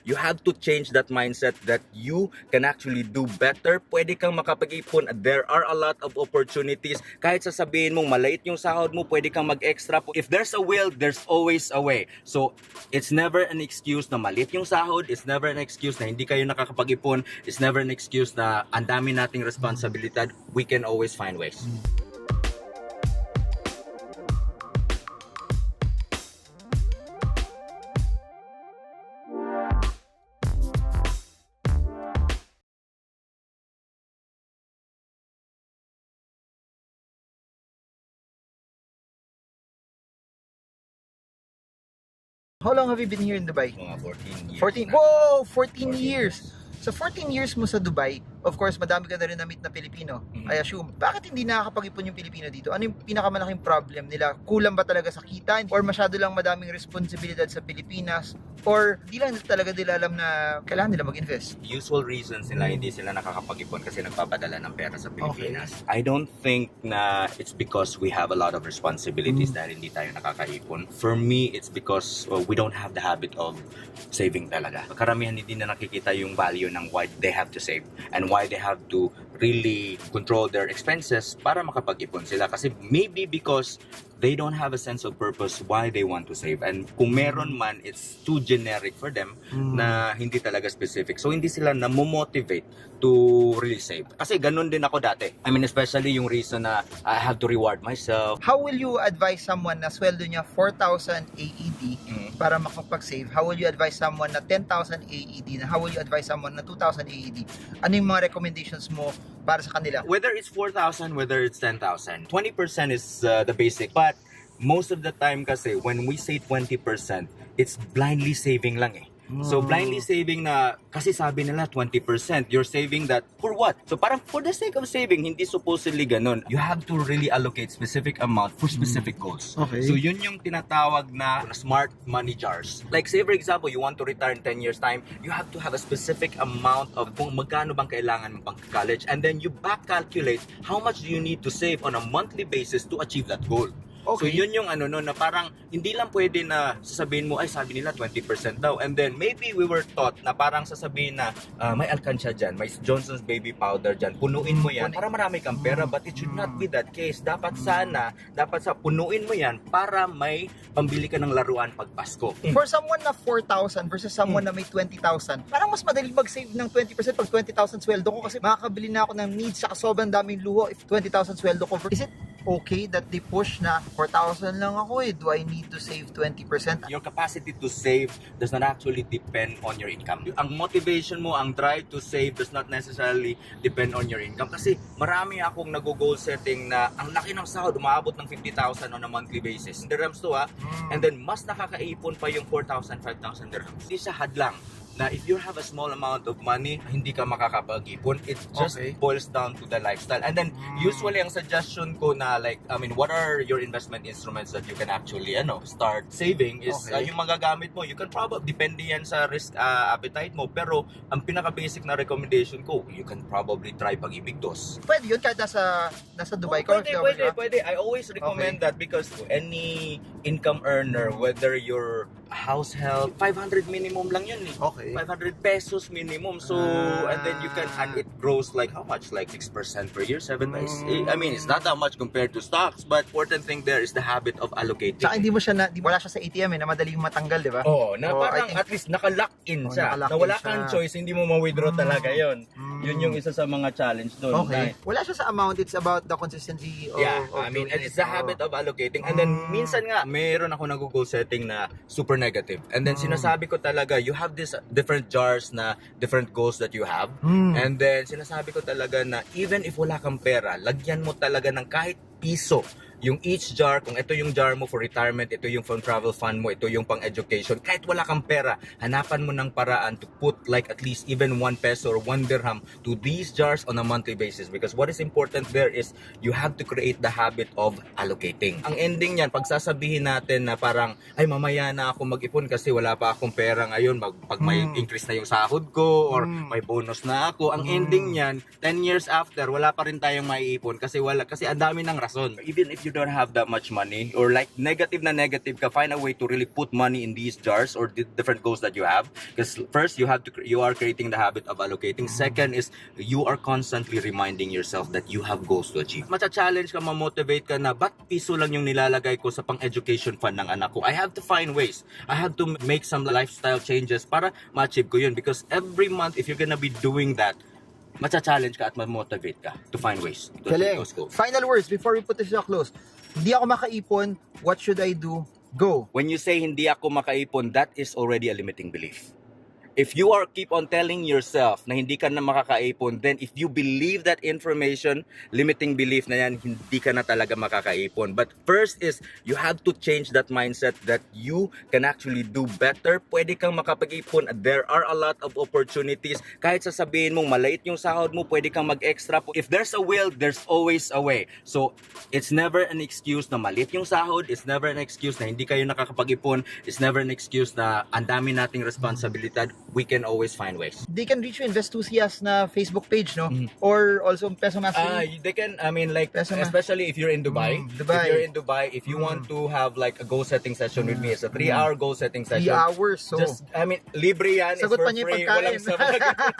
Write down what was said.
you have to change that mindset that you can actually do better. Pwede kang makapag-ipon. There are a lot of opportunities. Kahit sasabihin mong maliit yung sahod mo, pwede kang mag-extra. If there's a will, there's always a way. So, it's never an excuse na maliit yung sahod. It's never an excuse na hindi kayo nakakapag-ipon. It's never an excuse na ang dami nating responsibilidad. We can always find ways. How long have you been here in Dubai? Mga 14 years. 14. Whoa! 14 years! So 14 years mo sa Dubai, of course, madami ka na rin na-meet na Pilipino. I assume. Bakit hindi nakakapag-ipon yung Pilipino dito? Ano yung pinakamalaking problem nila? Kulang ba talaga sa kita? Or masyado lang madaming responsibilidad sa Pilipinas? Or di lang talaga nila alam na kailangan nila mag-invest? Usual reasons nila hindi sila nakakapag-ipon kasi nagpapadala ng pera sa Pilipinas. I don't think na it's because we have a lot of responsibilities dahil hindi tayo nakakaipon. For me, it's because we don't have the habit of saving talaga. Karamihan hindi na nakikita yung value ng why they have to save and why they have to really control their expenses para makapag-ipon sila. Kasi maybe because they don't have a sense of purpose why they want to save. And kung meron man, it's too generic for them na hindi talaga specific. So hindi sila namomotivate to really save. Kasi ganun din ako dati. I mean, especially yung reason na I have to reward myself. How will you advise someone na sweldo niya 4,000 AED para makapag-save? How will you advise someone na 10,000 AED? How will you advise someone na 2,000 AED? Ano yung mga recommendations mo para sa kanila? Whether it's 4,000, whether it's 10,000, 20% is the basic. But most of the time kasi, when we say 20%, it's blindly saving lang eh. So blindly saving na, kasi sabi nila 20%, you're saving that for what? So parang for the sake of saving, hindi supposedly ganun. You have to really allocate specific amount for specific goals. Okay. So yun yung tinatawag na smart money jars. Like say for example, you want to retire in 10 years time, you have to have a specific amount of kung magkano bang kailangan mo pang college, and then you back calculate how much do you need to save on a monthly basis to achieve that goal. Okay. So yun yung ano no, na parang hindi lang pwede na sasabihin mo ay sabi nila 20% daw, and then maybe we were taught na parang sasabihin na may alkansya dyan, may Johnson's baby powder dyan, punuin mo yan para marami kang pera, but it should not be that case. Dapat punuin mo yan para may pambili ka ng laruan pag Pasko. For someone na 4,000 versus someone na may 20,000, parang mas madali mag-save ng 20% pag 20,000 sweldo ko kasi makakabili na ako ng needs sa sobrang daming luho if 20,000 sweldo ko. Is it okay that they push na 4,000 lang ako eh? Do I need to save 20%? Your capacity to save does not actually depend on your income. Ang motivation mo, ang drive to save does not necessarily depend on your income. Kasi marami akong nag-goal setting na ang laki ng sahod, umaabot ng 50,000 on a monthly basis. Dirhams to and then mas nakakaipon pa yung 4,000, 5,000 dirhams. Hindi siya hadlang na if you have a small amount of money, hindi ka makakapag-ipon. It just boils down to the lifestyle. And then, usually, ang suggestion ko na like, I mean, what are your investment instruments that you can actually, start saving is yung magagamit mo. You can probably, depende yan sa risk appetite mo. Pero, ang pinaka-basic na recommendation ko, you can probably try Pag-ibig DOS. Pwede yun kahit nasa Dubai ka? Pwede. I always recommend that because any income earner, whether you're house help, 500 minimum lang yun eh. Okay. 500 pesos minimum. So, and then you can, and it grows like how much? Like 6% per year, 7 days. I mean, it's not that much compared to stocks, but important thing there is the habit of allocating. Saka hindi mo siya wala siya sa ATM eh, na madaling matanggal, di ba? Oo, na parang at least naka-lock in siya. Na wala kang choice, hindi mo ma-withdraw talaga yon. Yun yung isa sa mga challenge doon. Okay. Wala siya sa amount, it's about the consistency of I mean, and it's the habit of allocating. And then, minsan nga, mayroon ako nag-goal setting na super negative. And then, sinasabi ko talaga, you have this different jars na different goals that you have. And then, sinasabi ko talaga na even if wala kang pera, lagyan mo talaga ng kahit piso yung each jar, kung ito yung jar mo for retirement, ito yung for travel fund mo, ito yung pang education, kahit wala kang pera, hanapan mo ng paraan to put like at least even 1 peso or 1 dirham to these jars on a monthly basis, because what is important there is you have to create the habit of allocating. Ang ending niyan, pag sasabihin natin na parang ay mamaya na ako mag-ipon kasi wala pa akong pera ngayon, pag may increase na yung sahod ko or may bonus na ako, ang ending niyan 10 years after wala pa rin tayong maiipon kasi ang dami ng rason. Even if you don't have that much money, or like negative ka, find a way to really put money in these jars or the different goals that you have. Because first, you are creating the habit of allocating. Second is, you are constantly reminding yourself that you have goals to achieve. Macha-challenge ka, ma-motivate ka na, ba't piso lang yung nilalagay ko sa pang-education fund ng anak ko? I have to find ways. I have to make some lifestyle changes para ma-achieve ko yun. Because every month, if you're gonna be doing that, macha-challenge ka at ma-motivate ka to find ways to achieve those goals. Final words before we put this to a close. Hindi ako makaipon, what should I do? Go. When you say hindi ako makaipon, that is already a limiting belief. If you are keep on telling yourself na hindi ka na makakaipon, then if you believe that information, limiting belief na yan, hindi ka na talaga makakaipon. But first is, you have to change that mindset that you can actually do better. Pwede kang makapag-ipon. There are a lot of opportunities. Kahit sasabihin mong maliit yung sahod mo, pwede kang mag-extra. If there's a will, there's always a way. So, it's never an excuse na maliit yung sahod. It's never an excuse na hindi kayo nakakapag-ipon. It's never an excuse na ang dami nating responsibilidad. We can always find ways. They can reach you Investusias na Facebook page, no? Or also Peso Mastery. They can, I mean, like, Peso especially if you're in Dubai. If you're in Dubai, if you want to have like a goal setting session with me, it's a 3-hour goal setting session. 3 hours, so. Just, I mean, libre yan. Sagot it's for pa niya yung free. pagkain. Walang